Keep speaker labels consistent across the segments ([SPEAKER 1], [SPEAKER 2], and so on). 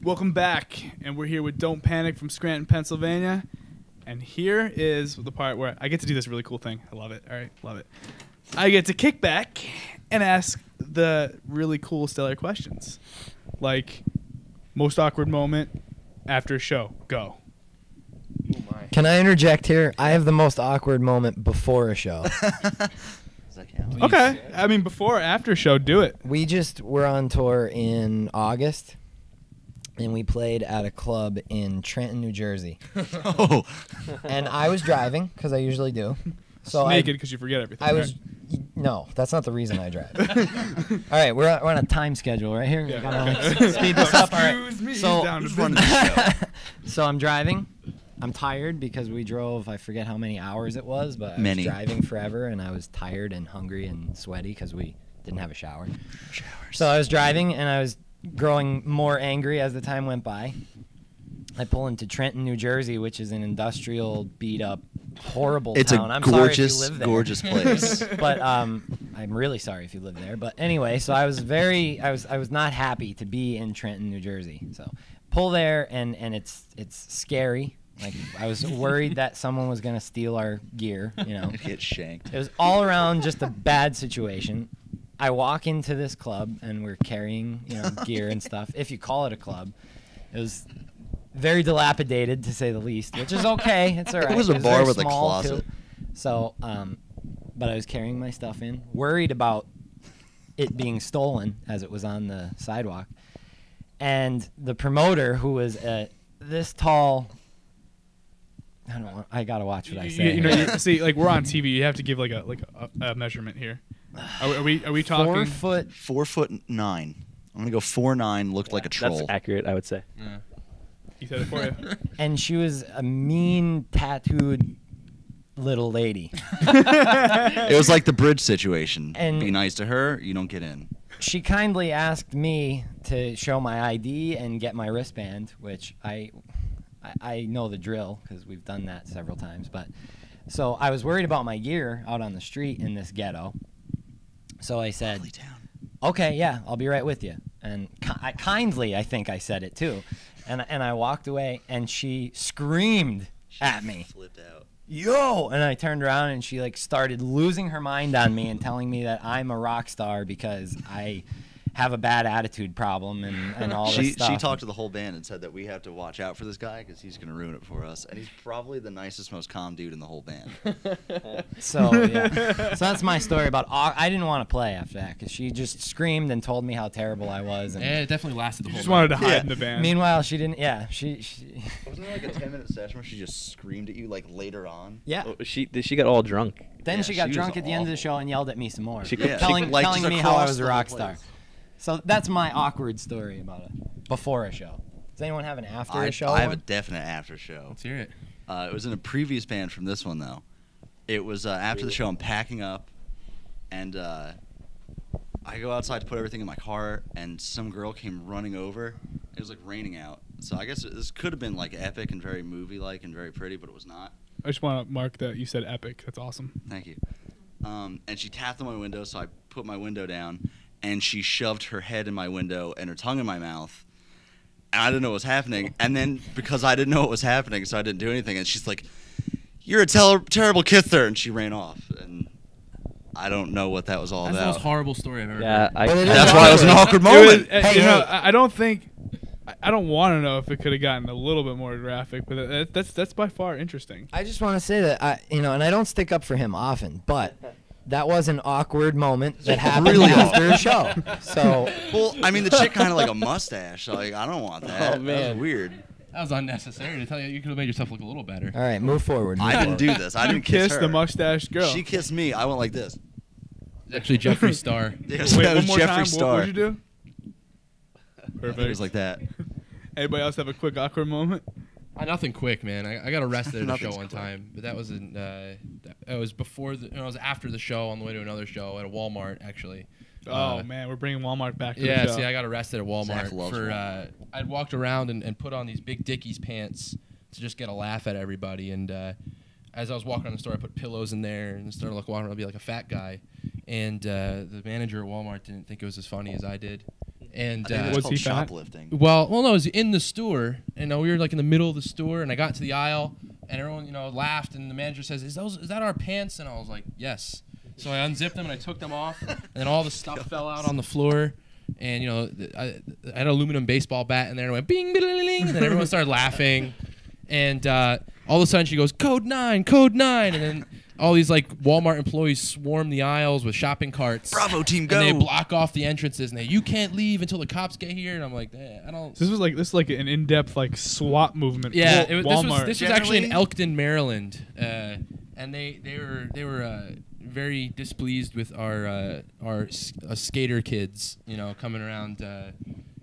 [SPEAKER 1] Welcome back, and we're here with Don't Panic from Scranton, Pennsylvania. And here is the part where I get to do this really cool thing. I love it. All right, love it. I get to kick back and ask the really cool, stellar questions. Like, most awkward moment after a show. Go.
[SPEAKER 2] Oh my.
[SPEAKER 3] Can I interject here? I have the most awkward moment before a show.
[SPEAKER 2] Does that count?
[SPEAKER 1] Okay. I mean, before or after a show, do it.
[SPEAKER 3] We just were on tour in August, and we played at a club in Trenton, New Jersey.
[SPEAKER 2] Oh.
[SPEAKER 3] And I was driving, because I usually do. So
[SPEAKER 1] Naked because you forget everything.
[SPEAKER 3] I was... No, that's not the reason I drive. All right, we're on a time schedule right here.
[SPEAKER 1] Yeah,
[SPEAKER 3] We gotta
[SPEAKER 1] okay.
[SPEAKER 3] speed this up. All right.
[SPEAKER 1] Excuse me.
[SPEAKER 3] So-
[SPEAKER 1] Down to
[SPEAKER 2] Who's running
[SPEAKER 1] business.
[SPEAKER 2] the show?
[SPEAKER 3] So I'm driving. I'm tired because we drove, I forget how many hours it was, but I
[SPEAKER 2] Many.
[SPEAKER 3] was driving forever, and I was tired and hungry and sweaty because we didn't have a shower. So I was driving, and I was growing more angry as the time went by. I pull into Trenton, New Jersey, which is an industrial, beat-up, horrible
[SPEAKER 2] It's
[SPEAKER 3] town.
[SPEAKER 2] a
[SPEAKER 3] I'm sorry if you
[SPEAKER 2] gorgeous,
[SPEAKER 3] live there.
[SPEAKER 2] gorgeous place.
[SPEAKER 3] But I'm really sorry if you live there. But anyway, so I was not happy to be in Trenton, New Jersey. So pull there, and it's scary. Like, I was worried that someone was gonna steal our gear. You know,
[SPEAKER 2] Get shanked.
[SPEAKER 3] it was all around just a bad situation. I walk into this club, and we're carrying gear and stuff. If you call it a club, it was very dilapidated, to say the least, which is okay. It's all right.
[SPEAKER 2] It was a bar
[SPEAKER 3] very
[SPEAKER 2] with a
[SPEAKER 3] small,
[SPEAKER 2] closet.
[SPEAKER 3] too. So, but I was carrying my stuff in, worried about it being stolen as it was on the sidewalk. And the promoter, who was this tall, I gotta watch what I say.
[SPEAKER 1] See, like, we're on TV. You have to give like a measurement here. Are we talking?
[SPEAKER 3] 4 foot.
[SPEAKER 2] 4'9". I'm gonna go 4'9". Looked like a troll.
[SPEAKER 4] That's accurate, I would say.
[SPEAKER 1] He said it for you.
[SPEAKER 3] And she was a mean, tattooed little lady.
[SPEAKER 2] It was like the bridge situation.
[SPEAKER 3] And-
[SPEAKER 2] Be nice to her, you don't get in.
[SPEAKER 3] She kindly asked me to show my ID and get my wristband, which I know the drill because we've done that several times. But so I was worried about my gear out on the street in this ghetto. So I said,
[SPEAKER 2] Lovely town.
[SPEAKER 3] "Okay, yeah, I'll be right with you." And kindly, I think I said it too. And I walked away, and she screamed at me.
[SPEAKER 2] Flipped out.
[SPEAKER 3] Yo! And I turned around, and she like started losing her mind on me and telling me that I'm a rock star because I have a bad attitude problem and all this stuff.
[SPEAKER 2] She talked to the whole band and said that we have to watch out for this guy because he's gonna ruin it for us, and he's probably the nicest, most calm dude in the whole band.
[SPEAKER 3] So yeah, so that's my story about. I didn't want to play after that because she just screamed and told me how terrible I was. And
[SPEAKER 5] It definitely lasted the
[SPEAKER 1] You
[SPEAKER 5] whole
[SPEAKER 1] just
[SPEAKER 5] night.
[SPEAKER 1] wanted to hide
[SPEAKER 2] Yeah.
[SPEAKER 1] in the band.
[SPEAKER 3] meanwhile, she didn't. Yeah, she
[SPEAKER 2] Wasn't there like a 10-minute session where she just screamed at you like later on?
[SPEAKER 3] yeah.
[SPEAKER 4] Oh, she got all drunk.
[SPEAKER 3] Then
[SPEAKER 2] Yeah,
[SPEAKER 3] she got
[SPEAKER 2] she was
[SPEAKER 3] drunk at the end of the
[SPEAKER 2] awful.
[SPEAKER 3] show and yelled at me some more,
[SPEAKER 4] She
[SPEAKER 2] Yeah,
[SPEAKER 3] telling
[SPEAKER 2] like,
[SPEAKER 3] telling
[SPEAKER 2] just
[SPEAKER 3] me how I
[SPEAKER 2] across
[SPEAKER 3] was a
[SPEAKER 2] the
[SPEAKER 3] rock
[SPEAKER 2] whole
[SPEAKER 3] star.
[SPEAKER 2] place.
[SPEAKER 3] So that's my awkward story about it before a show. Does anyone have an after a show?
[SPEAKER 2] I have a
[SPEAKER 3] one?
[SPEAKER 2] definite after show.
[SPEAKER 5] Let's hear it.
[SPEAKER 2] It was in a previous band from this one though. It was after the show. I'm packing up, and I go outside to put everything in my car, and some girl came running over. It was like raining out, so I guess this could have been like epic and very movie-like and very pretty, but it was not.
[SPEAKER 1] I just want to mark that you said epic. That's awesome.
[SPEAKER 2] Thank you. And she tapped on my window, so I put my window down, and she shoved her head in my window and her tongue in my mouth. And I didn't know what was happening. And then because I didn't know what was happening, so I didn't do anything. And she's like, "You're a terrible kisser," and she ran off. And I don't know what that was all
[SPEAKER 5] That's the
[SPEAKER 2] about.
[SPEAKER 5] most horrible story I've ever
[SPEAKER 4] Yeah,
[SPEAKER 5] heard.
[SPEAKER 3] But it is
[SPEAKER 2] That's why it was an awkward
[SPEAKER 1] It
[SPEAKER 2] moment.
[SPEAKER 1] was,
[SPEAKER 3] Hey,
[SPEAKER 1] you know,
[SPEAKER 3] hey.
[SPEAKER 1] I don't think. I don't want to know if it could have gotten a little bit more graphic, but that's by far interesting.
[SPEAKER 3] I just want to say that and I don't stick up for him often, but that was an awkward moment that happened
[SPEAKER 2] Really
[SPEAKER 3] after a show. So
[SPEAKER 2] Well, I mean, the chick kind of like a mustache. So like, I don't want that.
[SPEAKER 4] Oh,
[SPEAKER 2] That
[SPEAKER 4] man.
[SPEAKER 2] was weird.
[SPEAKER 5] That was unnecessary. To tell you, you could have made yourself look a little better.
[SPEAKER 3] all right, move forward.
[SPEAKER 2] I didn't do this. I
[SPEAKER 1] You
[SPEAKER 2] didn't kiss
[SPEAKER 1] kissed
[SPEAKER 2] her.
[SPEAKER 1] the mustached girl.
[SPEAKER 2] She kissed me. I went like this.
[SPEAKER 5] It's actually Jeffree Star.
[SPEAKER 2] Yeah,
[SPEAKER 1] Wait,
[SPEAKER 2] that
[SPEAKER 1] one
[SPEAKER 2] was
[SPEAKER 1] more
[SPEAKER 2] Jeffree
[SPEAKER 1] time.
[SPEAKER 2] Star.
[SPEAKER 1] What would you do? Perfect.
[SPEAKER 2] It was like that.
[SPEAKER 1] Anybody else have a quick awkward moment?
[SPEAKER 5] Nothing quick, man. I got arrested at a show
[SPEAKER 2] Nothing's
[SPEAKER 5] one
[SPEAKER 2] quick.
[SPEAKER 5] time, but that was it was before the. It was after the show on the way to another show at a Walmart actually.
[SPEAKER 1] Oh man, we're bringing Walmart back to
[SPEAKER 5] Yeah,
[SPEAKER 1] the show.
[SPEAKER 5] see, I got arrested at Walmart
[SPEAKER 2] Zach loves
[SPEAKER 5] for
[SPEAKER 2] Walmart.
[SPEAKER 5] I'd walked around and put on these big Dickies pants to just get a laugh at everybody. And as I was walking around the store, I put pillows in there and started walking around to be like a fat guy. And the manager at Walmart didn't think it was as funny as I did. And
[SPEAKER 2] I think
[SPEAKER 1] Was
[SPEAKER 2] it's called
[SPEAKER 1] he fat?
[SPEAKER 2] shoplifting.
[SPEAKER 5] well, no, it was in the store, and we were like in the middle of the store, and I got to the aisle, and everyone, laughed, and the manager says, "Is that our pants?" And I was like, "Yes." So I unzipped them and I took them off, and then all the stuff fell out on the floor, and I had an aluminum baseball bat in there, and it went bing, bing, bing, bing, and then everyone started laughing, and all of a sudden she goes, "Code 9, Code 9," and then all these like Walmart employees swarm the aisles with shopping carts.
[SPEAKER 2] Bravo team, go!
[SPEAKER 5] And they block off the entrances, and you can't leave until the cops get here. And I'm like, I don't.
[SPEAKER 1] This is like an in-depth like SWAT movement.
[SPEAKER 5] Yeah,
[SPEAKER 1] for
[SPEAKER 5] this
[SPEAKER 1] Walmart.
[SPEAKER 5] was actually in
[SPEAKER 2] Generally-
[SPEAKER 5] Elkton, Maryland, and they were very displeased with our skater kids, coming around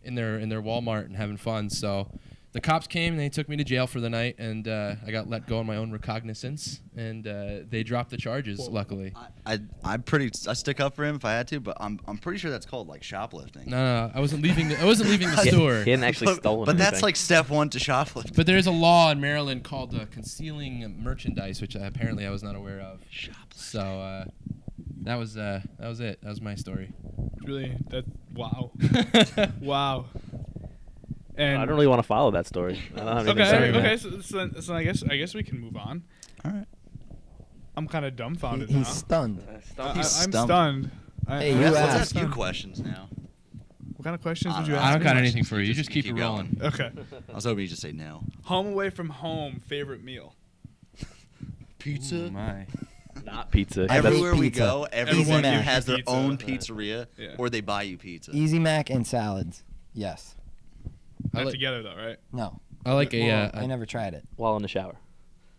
[SPEAKER 5] in their Walmart and having fun. So the cops came and they took me to jail for the night, and I got let go on my own recognizance, and they dropped the charges. Luckily,
[SPEAKER 2] I stick up for him if I had to, but I'm pretty sure that's called like shoplifting.
[SPEAKER 5] no, I wasn't leaving. I wasn't leaving the
[SPEAKER 4] He
[SPEAKER 5] store.
[SPEAKER 4] hadn't actually stolen
[SPEAKER 2] But that's
[SPEAKER 4] anything.
[SPEAKER 2] like step 1 to shoplifting.
[SPEAKER 5] But there's a law in Maryland called concealing merchandise, which apparently I was not aware of. So that was it. That was my story.
[SPEAKER 1] Really, wow, wow. And
[SPEAKER 4] I don't really want to follow that story. I don't have anything to say
[SPEAKER 1] okay,
[SPEAKER 4] about
[SPEAKER 1] okay.
[SPEAKER 4] it.
[SPEAKER 1] So I guess we can move on.
[SPEAKER 2] All right.
[SPEAKER 1] I'm kind of dumbfounded
[SPEAKER 3] He's
[SPEAKER 1] now.
[SPEAKER 3] stunned.
[SPEAKER 1] I'm
[SPEAKER 2] He's stumped.
[SPEAKER 1] stunned.
[SPEAKER 3] Hey, you
[SPEAKER 2] Let's
[SPEAKER 3] asked.
[SPEAKER 2] ask you questions now.
[SPEAKER 1] What kind of questions would you
[SPEAKER 2] I
[SPEAKER 1] ask?
[SPEAKER 5] I don't
[SPEAKER 1] me?
[SPEAKER 5] got anything for you. You just keep it rolling.
[SPEAKER 1] Okay.
[SPEAKER 2] I was hoping you just say no.
[SPEAKER 1] Home away from home. Favorite meal.
[SPEAKER 2] Pizza.
[SPEAKER 5] Ooh, my.
[SPEAKER 4] Not pizza.
[SPEAKER 3] Every-
[SPEAKER 2] Everywhere we
[SPEAKER 3] pizza.
[SPEAKER 2] go,
[SPEAKER 1] Everyone
[SPEAKER 2] everyone
[SPEAKER 3] gives you
[SPEAKER 2] has their
[SPEAKER 1] pizza.
[SPEAKER 2] own pizzeria,
[SPEAKER 1] Yeah.
[SPEAKER 2] or they buy you pizza.
[SPEAKER 3] Easy Mac and salads. Yes.
[SPEAKER 1] Not
[SPEAKER 5] like-
[SPEAKER 1] together though, right?
[SPEAKER 3] No.
[SPEAKER 5] I like
[SPEAKER 3] Well, I never tried it.
[SPEAKER 4] While in the shower.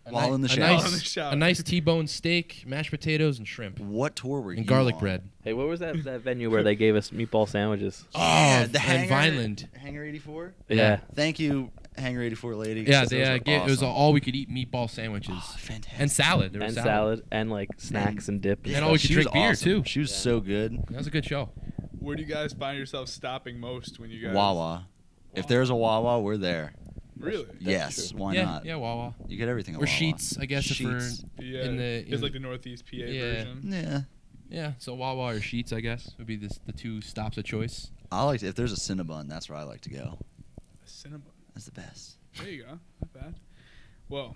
[SPEAKER 2] While in the
[SPEAKER 5] a
[SPEAKER 2] shower.
[SPEAKER 1] While in the
[SPEAKER 5] nice,
[SPEAKER 1] shower.
[SPEAKER 5] a nice T-bone steak, mashed potatoes, and shrimp,
[SPEAKER 2] What tour were you
[SPEAKER 5] and garlic
[SPEAKER 2] on?
[SPEAKER 5] bread.
[SPEAKER 4] Hey, what was that venue where they gave us meatball sandwiches?
[SPEAKER 2] Yeah,
[SPEAKER 5] Oh,
[SPEAKER 2] the
[SPEAKER 5] in
[SPEAKER 2] Hangar,
[SPEAKER 5] Vineland.
[SPEAKER 2] Hangar 84.
[SPEAKER 4] Yeah.
[SPEAKER 2] Thank you, Hangar 84 lady.
[SPEAKER 5] Yeah,
[SPEAKER 2] Those
[SPEAKER 5] they
[SPEAKER 2] were
[SPEAKER 5] it was
[SPEAKER 2] awesome.
[SPEAKER 5] all we could eat meatball sandwiches
[SPEAKER 2] Oh, fantastic.
[SPEAKER 5] and salad. There was
[SPEAKER 4] And salad and like snacks and dip.
[SPEAKER 5] And
[SPEAKER 4] And
[SPEAKER 5] all we could
[SPEAKER 2] She was
[SPEAKER 5] drink beer,
[SPEAKER 2] awesome.
[SPEAKER 5] too.
[SPEAKER 2] She was so good.
[SPEAKER 5] That was a good show.
[SPEAKER 1] Where do you guys find yourself stopping most when you guys?
[SPEAKER 2] Wawa. If there's a Wawa, we're there.
[SPEAKER 1] Really?
[SPEAKER 2] Yes.
[SPEAKER 4] true.
[SPEAKER 2] Why
[SPEAKER 5] yeah,
[SPEAKER 2] not?
[SPEAKER 5] yeah, Wawa.
[SPEAKER 2] You get everything at
[SPEAKER 5] Or
[SPEAKER 2] Wawa.
[SPEAKER 5] Sheets, I guess,
[SPEAKER 2] Sheets.
[SPEAKER 1] Yeah.
[SPEAKER 5] In the-
[SPEAKER 1] it's
[SPEAKER 5] in-
[SPEAKER 1] like the Northeast PA
[SPEAKER 5] Yeah.
[SPEAKER 1] version.
[SPEAKER 2] Yeah.
[SPEAKER 5] Yeah, so Wawa or Sheets, I guess, would be the two stops of choice.
[SPEAKER 2] I like if there's a Cinnabon, that's where I like to go.
[SPEAKER 1] A Cinnabon.
[SPEAKER 2] That's the best.
[SPEAKER 1] There you go. Not bad. Well,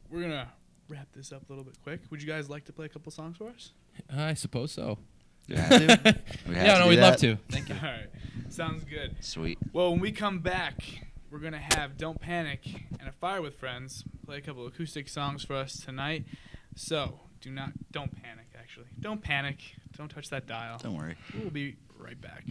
[SPEAKER 1] we're gonna wrap this up a little bit quick. Would you guys like to play a couple songs for us?
[SPEAKER 5] I suppose so.
[SPEAKER 2] We have to? We have
[SPEAKER 5] Yeah,
[SPEAKER 2] to
[SPEAKER 5] no,
[SPEAKER 2] do
[SPEAKER 5] we'd love
[SPEAKER 2] that?
[SPEAKER 5] to. Thank you.
[SPEAKER 1] All right. Sounds good.
[SPEAKER 2] Sweet.
[SPEAKER 1] Well, when we come back, we're gonna have "Don't Panic" and "A Fire with Friends" play a couple acoustic songs for us tonight. So don't panic. Actually, don't panic. Don't touch that dial.
[SPEAKER 2] Don't worry.
[SPEAKER 1] We'll be right back.